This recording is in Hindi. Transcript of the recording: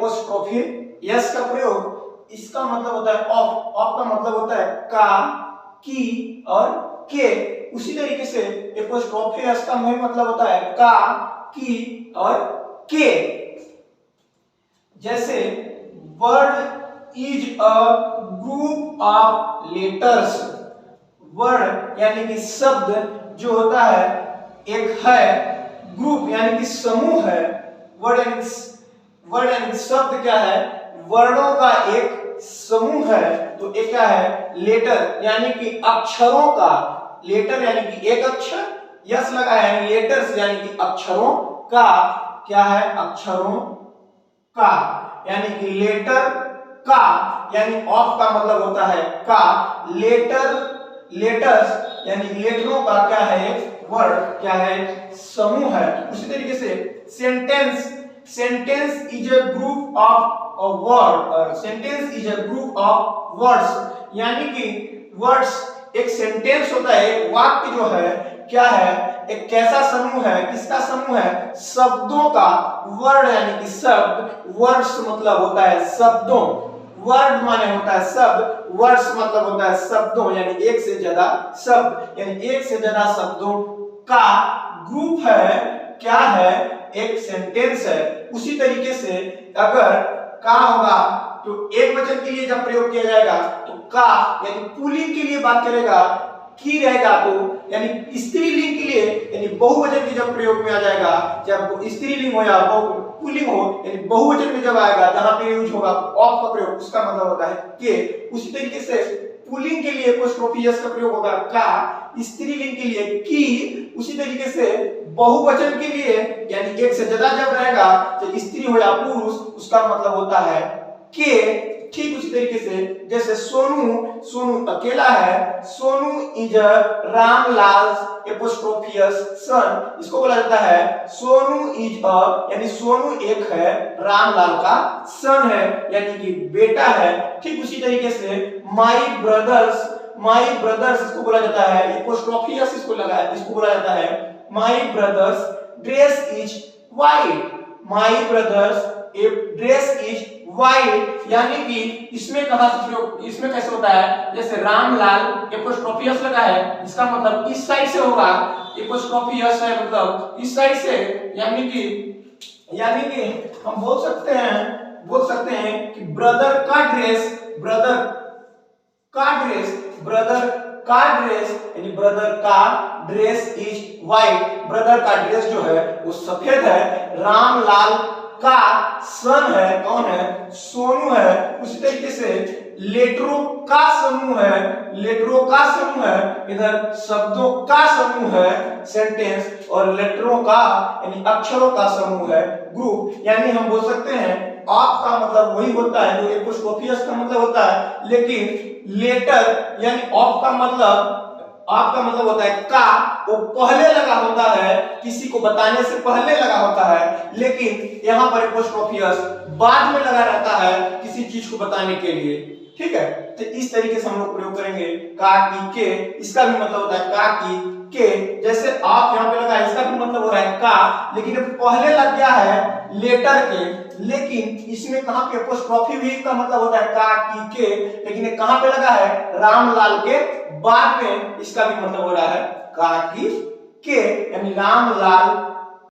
एपोस्ट्रोफी यस का प्रयोग, इसका मतलब होता है ऑफ, ऑफ का मतलब होता है का, की और के। उसी तरीके से एपोस्ट्रोफी यस का मतलब होता है का, की और के। जैसे word is a group of letters, word यानी कि शब्द जो होता है एक है, ग्रुप यानी कि समूह है, वर्ड यानी शब्द क्या है, वर्णों का एक समूह है। तो एक क्या है, लेटर यानी कि अक्षरों का, लेटर यानी कि एक अक्षर, यस लगा है यानी लेटर्स यानी कि अक्षरों का, क्या है, अक्षरों का, यानी कि लेटर का, यानी ऑफ का मतलब होता है का, लेटर्स यानी लेटरों का क्या है, वर्ड क्या है, समूह है। उसी तरीके से sentence is a group of a word, और sentence is a group of words, यानी कि वर्ड्स एक सेंटेंस होता है, एक वाक्य जो है क्या है, एक कैसा समूह है, किसका समूह है, शब्दों का। वर्ड यानी कि शब्द, वर्ड्स मतलब होता है शब्दों, वर्ड माने होता है शब्द, वर्ड्स मतलब होता है शब्दों, यानी एक से ज्यादा शब्द, यानी एक से ज्यादा शब्दों का ग्रुप है, क्या है, एक सेंटेंस है। उसी तरीके से अगर का होगा तो एक वचन के लिए जब प्रयोग किया जाएगा तो का यानी पुल्लिंग के लिए बात करेगा, की रहेगा तो यानी स्त्रीलिंग के लिए यानी बहुवचन के जब प्रयोग में आ जाएगा, जब स्त्रीलिंग हो या पुल्लिंग हो यानी बहुवचन में जब आएगा, जहां पे यूज होगा ऑफ का प्रयोग, उसका मतलब होता है के। उसी तरीके से पुल्लिंग के लिए एपोस्ट्रोफी यस का प्रयोग होगा का, स्त्रीलिंग के लिए की। उसी तरीके से बहुवचन के लिए यानी एक से ज्यादा जब रहेगा, चाहे स्त्री हो या पुरुष, उसका मतलब होता है के। ठीक उसी तरीके से जैसे सोनू अकेला है, Sonu is a Ramlal apostrophe s son, इसको बोला जाता है सोनू इज अ, यानी सोनू एक है, रामलाल का सन है यानी कि बेटा है। ठीक उसी तरीके से माई ब्रदर्स इसको बोला जाता है एपोस्ट्रोफियस, इसको बोला जाता है my brother's dress is white, my brother's dress is white, यानी कि इसमें कहां से प्रयोग, इसमें कैसे होता है, जैसे रामलाल एपोस्ट्रोफियस लगा है, इसका मतलब इस साइड से होगा, एपोस्ट्रोफियस है मतलब इस साइड से, यानी कि हम बोल सकते हैं कि ब्रदर का ड्रेस यानी ब्रदर का ड्रेस इज वाइट, ब्रदर का ड्रेस जो है वो सफेद है, रामलाल का सन है, कौन है, सोनू है। उसी तरीके से लेटरों का समूह है, इधर शब्दों का समूह है सेंटेंस, और लेटरों का यानी अक्षरों का समूह है ग्रुप। यानी हम बोल सकते हैं ऑफ का मतलब वही होता है जो एपोस्ट्रोफियस का मतलब होता है, लेकिन लेटर यानी ऑफ का मतलब होता है का, वो पहले लगा होता है, किसी को बताने से पहले लगा होता है, लेकिन यहाँ पर एपोस्ट्रोफियस बाद में लगा रहता है किसी चीज को बताने के लिए। ठीक है, तो इस तरीके से हम लोग प्रयोग करेंगे का, की, के। इसका भी मतलब होता है का, की, के। जैसे आप यहाँ पे लगा है, इसका भी मतलब हो रहा है का, लेकिन पहले लग गया है लेटर के, लेकिन इसमें कहां पे एपोस्ट्रोफी भी का मतलब होता है का, की, के, लेकिन ये कहां पे लगा है, रामलाल के बाद में, इसका भी मतलब हो रहा है का, की, के, यानी रामलाल